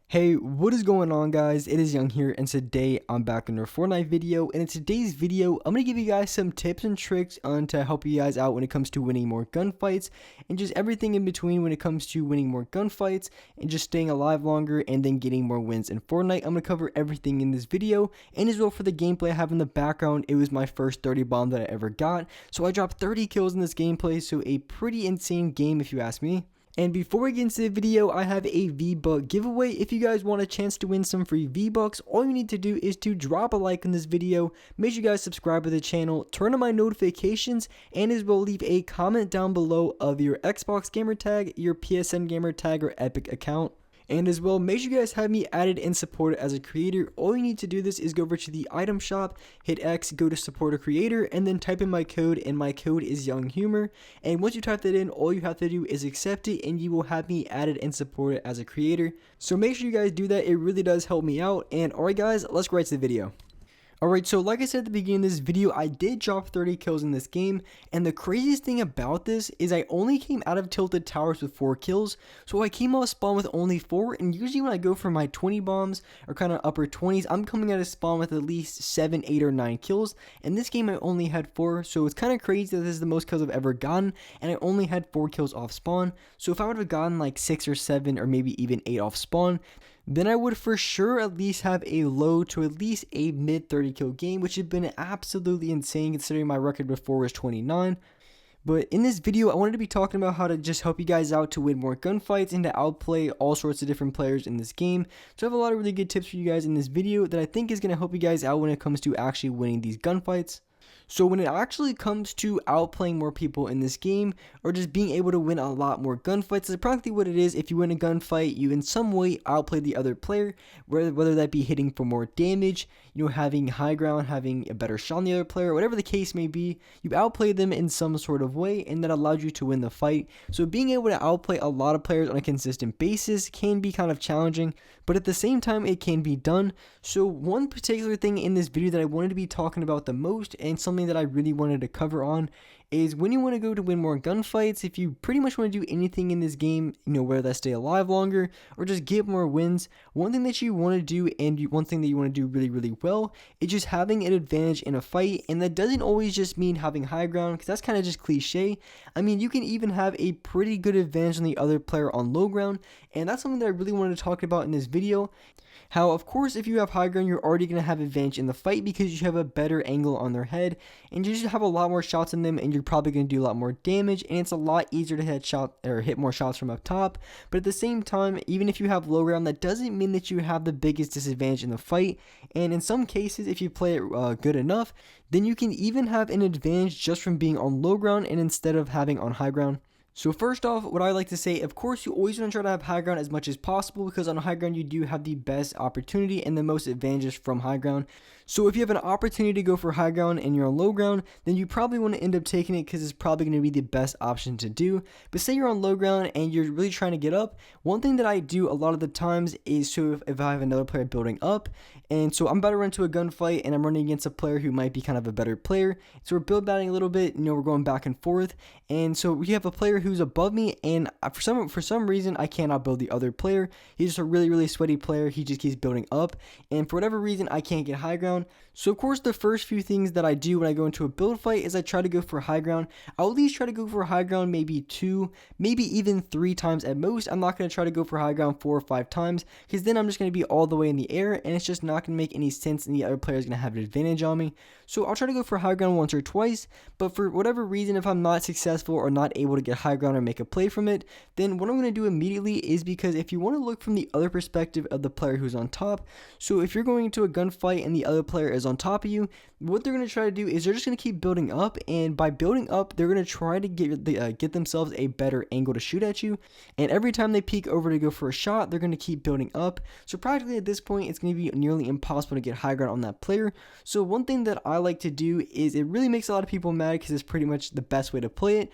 Hey, what is going on, guys? It is Young here, and today I'm back in a Fortnite video. And in today's video, I'm going to give you guys some tips and tricks on to help you guys out when it comes to winning more gunfights and just everything in between when it comes to winning more gunfights and just staying alive longer and then getting more wins in Fortnite. I'm going to cover everything in this video, and as well for the gameplay I have in the background, it was my first 30 bomb that I ever got. So I dropped 30 kills in this gameplay, so a pretty insane game if you ask me. And before we get into the video, I have a V-Buck giveaway. If you guys want a chance to win some free V-Bucks, all you need to do is to drop a like on this video, make sure you guys subscribe to the channel, turn on my notifications, and as well leave a comment down below of your Xbox gamer tag, your PSN gamer tag, or Epic account. And as well, make sure you guys have me added and supported as a creator. All you need to do this is go over to the item shop, hit X, go to support a creator, and then type in my code, and my code is Young Humor. And once you type that in, all you have to do is accept it, and you will have me added and supported as a creator. So make sure you guys do that. It really does help me out. And alright guys, let's go right to the video. Alright, so like I said at the beginning of this video, I did drop 30 kills in this game, and the craziest thing about this is I only came out of tilted towers with 4 kills, so I came out of spawn with only 4, and usually when I go for my 20 bombs, or kind of upper 20s, I'm coming out of spawn with at least 7, 8, or 9 kills, and this game I only had 4, so it's kind of crazy that this is the most kills I've ever gotten, and I only had 4 kills off spawn. So if I would have gotten like 6 or 7, or maybe even 8 off spawn, then I would for sure at least have a low to at least a mid 30 kill game, which had been absolutely insane considering my record before was 29. But in this video, I wanted to be talking about how to just help you guys out to win more gunfights and to outplay all sorts of different players in this game. So I have a lot of really good tips for you guys in this video that I think is going to help you guys out when it comes to actually winning these gunfights. So when it actually comes to outplaying more people in this game, or just being able to win a lot more gunfights, that's practically what it is. If you win a gunfight, you in some way outplay the other player, whether that be hitting for more damage, having high ground, having a better shot on the other player, whatever the case may be, you outplay them in some sort of way, and that allows you to win the fight. So being able to outplay a lot of players on a consistent basis can be kind of challenging, but at the same time, it can be done. So one particular thing in this video that I wanted to be talking about the most, and something that I really wanted to cover on, is when you want to go to win more gunfights, if you pretty much want to do anything in this game, whether that's stay alive longer or just get more wins, one thing that you want to do, and one thing that you want to do really, really well, is just having an advantage in a fight. And that doesn't always just mean having high ground, because that's kind of just cliche. I mean, you can even have a pretty good advantage on the other player on low ground, and that's something that I really wanted to talk about in this video. How, of course, if you have high ground, you're already going to have advantage in the fight because you have a better angle on their head, and you just have a lot more shots in them, and you're probably going to do a lot more damage, and it's a lot easier to hit more shots from up top. But at the same time, even if you have low ground, that doesn't mean that you have the biggest disadvantage in the fight. And in some cases, if you play it good enough, then you can even have an advantage just from being on low ground and instead of having on high ground. So first off, what I like to say, of course, you always want to try to have high ground as much as possible, because on high ground you do have the best opportunity and the most advantages from high ground. So if you have an opportunity to go for high ground and you're on low ground, then you probably want to end up taking it because it's probably going to be the best option to do. But say you're on low ground and you're really trying to get up, one thing that I do a lot of the times is if I have another player building up, and so I'm about to run to a gunfight and I'm running against a player who might be kind of a better player. So we're build batting a little bit, we're going back and forth, and so we have a player who's above me, and for some reason I cannot build the other player. He's just a really, really sweaty player. He just keeps building up, and for whatever reason I can't get high ground. So of course the first few things that I do when I go into a build fight is I try to go for high ground. I'll at least try to go for high ground maybe 2, maybe even 3 times at most. I'm not going to try to go for high ground 4 or 5 times, because then I'm just going to be all the way in the air, and it's just not going to make any sense, and the other player is going to have an advantage on me. So I'll try to go for high ground once or twice, but for whatever reason, if I'm not successful or not able to get high ground or make a play from it, then what I'm going to do immediately is, because if you want to look from the other perspective of the player who's on top, so if you're going into a gunfight and the other player is on top of you, what they're going to try to do is they're just going to keep building up, and by building up, they're going to try to get themselves a better angle to shoot at you, and every time they peek over to go for a shot, they're going to keep building up. So practically at this point, it's going to be nearly impossible to get high ground on that player. So one thing that I like to do is, it really makes a lot of people mad because it's pretty much the best way to play it.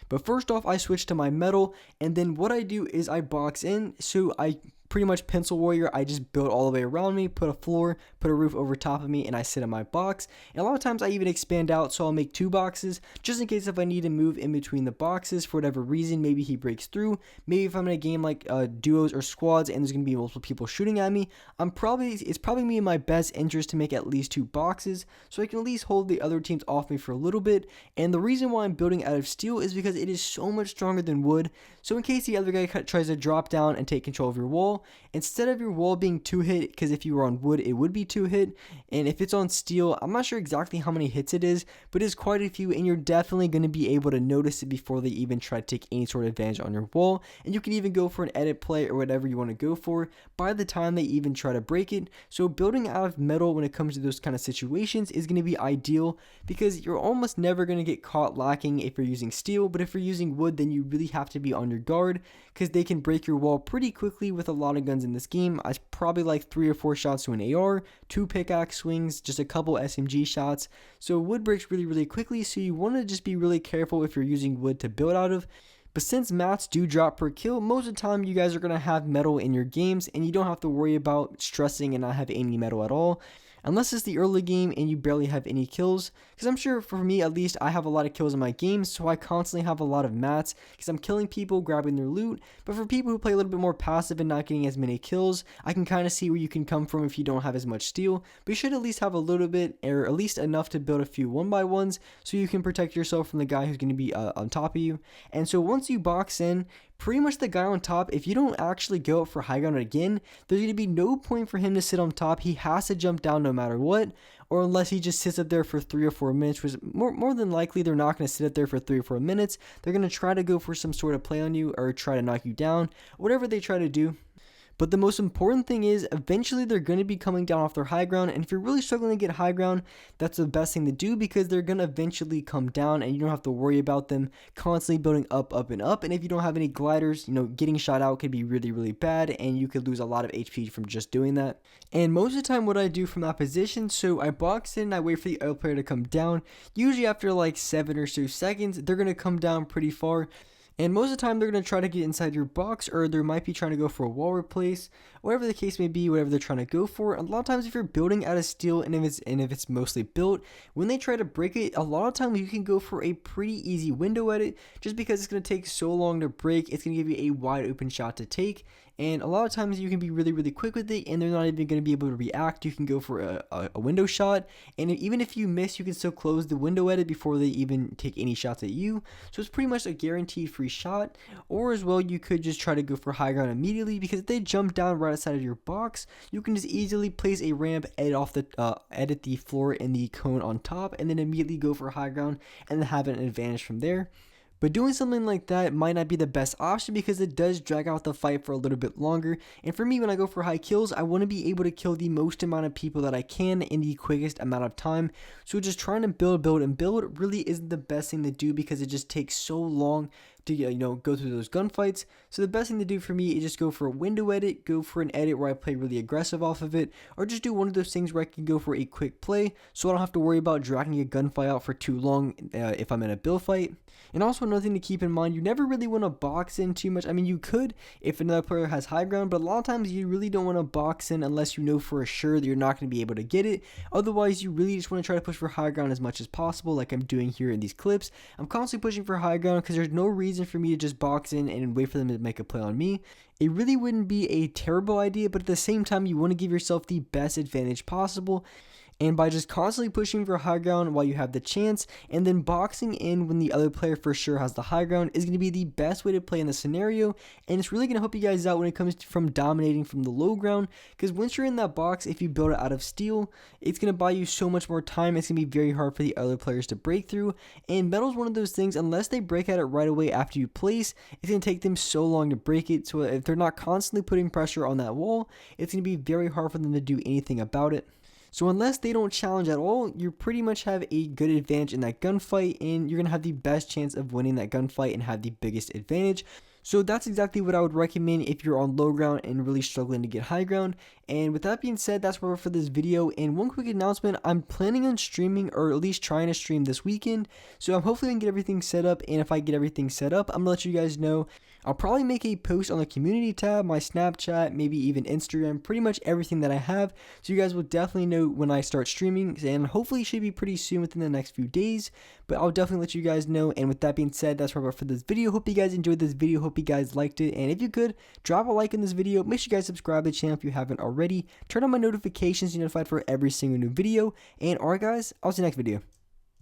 But first off, I switch to my metal, and then what I do is I box in. So I pretty much pencil warrior. I just build all the way around me, put a floor, put a roof over top of me, and I sit in my box. And a lot of times I even expand out, so I'll make 2 boxes just in case if I need to move in between the boxes for whatever reason. Maybe he breaks through. Maybe if I'm in a game like duos or squads and there's gonna be multiple people shooting at me, it's probably me in my best interest to make at least 2 boxes so I can at least hold the other teams off me for a little bit. And the reason why I'm building out of steel is because it is so much stronger than wood. So in case the other guy tries to drop down and take control of your wall, instead of your wall being 2 hit, because if you were on wood it would be 2 hit, and if it's on steel, I'm not sure exactly how many hits it is, but it's quite a few, and you're definitely going to be able to notice it before they even try to take any sort of advantage on your wall. And you can even go for an edit play or whatever you want to go for by the time they even try to break it. So building out of metal when it comes to those kind of situations is going to be ideal, because you're almost never going to get caught lacking if you're using steel. But if you're using wood, then you really have to be on your guard, because they can break your wall pretty quickly with a lot of guns in this game. I probably like 3 or 4 shots to an AR, 2 pickaxe swings, just a couple SMG shots. So wood breaks really quickly, so you want to just be really careful if you're using wood to build out of. But since mats do drop per kill, most of the time you guys are going to have metal in your games, and you don't have to worry about stressing and not have any metal at all. Unless it's the early game and you barely have any kills, because I'm sure for me at least I have a lot of kills in my games, so I constantly have a lot of mats because I'm killing people, grabbing their loot. But for people who play a little bit more passive and not getting as many kills, I can kind of see where you can come from if you don't have as much steel. But you should at least have a little bit, or at least enough to build a few 1x1s so you can protect yourself from the guy who's going to be on top of you. And so once you box in, pretty much the guy on top, if you don't actually go up for high ground again, there's going to be no point for him to sit on top. He has to jump down no matter what, or unless he just sits up there for 3 or 4 minutes, which more than likely they're not going to sit up there for 3 or 4 minutes. They're going to try to go for some sort of play on you or try to knock you down, whatever they try to do. But the most important thing is eventually they're going to be coming down off their high ground, and if you're really struggling to get high ground, that's the best thing to do, because they're going to eventually come down and you don't have to worry about them constantly building up and up. And if you don't have any gliders, getting shot out could be really bad, and you could lose a lot of HP from just doing that. And most of the time what I do from that position, so I box in and I wait for the other player to come down. Usually after like 7 or so seconds, they're going to come down pretty far. And most of the time they're going to try to get inside your box, or they might be trying to go for a wall replace, whatever the case may be, whatever they're trying to go for. A lot of times if you're building out of steel and if it's mostly built, when they try to break it, a lot of times you can go for a pretty easy window at it, just because it's going to take so long to break. It's going to give you a wide open shot to take. And a lot of times you can be really quick with it, and they're not even going to be able to react. You can go for a window shot, and even if you miss, you can still close the window at it before they even take any shots at you. So it's pretty much a guaranteed free shot. Or as well, you could just try to go for high ground immediately, because if they jump down right outside of your box, you can just easily place a ramp, edit the floor and the cone on top, and then immediately go for high ground and then have an advantage from there. But doing something like that might not be the best option, because it does drag out the fight for a little bit longer. And for me, when I go for high kills, I want to be able to kill the most amount of people that I can in the quickest amount of time. So just trying to build really isn't the best thing to do, because it just takes so long to go through those gunfights. So the best thing to do for me is just go for a window edit, go for an edit where I play really aggressive off of it, or just do one of those things where I can go for a quick play, so I don't have to worry about dragging a gunfight out for too long if I'm in a build fight. And also another thing to keep in mind, you never really want to box in too much. I mean, you could if another player has high ground, but a lot of times you really don't want to box in unless you know for sure that you're not going to be able to get it. Otherwise, you really just want to try to push for high ground as much as possible, like I'm doing here in these clips. I'm constantly pushing for high ground because there's no reason for me to just box in and wait for them to make a play on me. It really wouldn't be a terrible idea, but at the same time, you want to give yourself the best advantage possible. And by just constantly pushing for high ground while you have the chance, and then boxing in when the other player for sure has the high ground, is going to be the best way to play in the scenario. And it's really going to help you guys out when it comes to from dominating from the low ground, because once you're in that box, if you build it out of steel, it's going to buy you so much more time. It's going to be very hard for the other players to break through. And metal is one of those things, unless they break at it right away after you place, it's going to take them so long to break it. So if they're not constantly putting pressure on that wall, it's going to be very hard for them to do anything about it. So unless they don't challenge at all, you pretty much have a good advantage in that gunfight, and you're going to have the best chance of winning that gunfight and have the biggest advantage. So that's exactly what I would recommend if you're on low ground and really struggling to get high ground. And with that being said, that's where we're for this video. And one quick announcement, I'm planning on streaming, or at least trying to stream this weekend. So I'm hopefully gonna get everything set up, and if I get everything set up, I'm gonna let you guys know. I'll probably make a post on the community tab, my Snapchat, maybe even Instagram, pretty much everything that I have. So you guys will definitely know when I start streaming, and hopefully it should be pretty soon within the next few days. But I'll definitely let you guys know. And with that being said, that's where we're for this video. Hope you guys enjoyed this video. Hope you guys liked it. And if you could, drop a like in this video. Make sure you guys subscribe to the channel if you haven't already. Turn on my notifications to be notified for every single new video. And alright guys, I'll see you next video.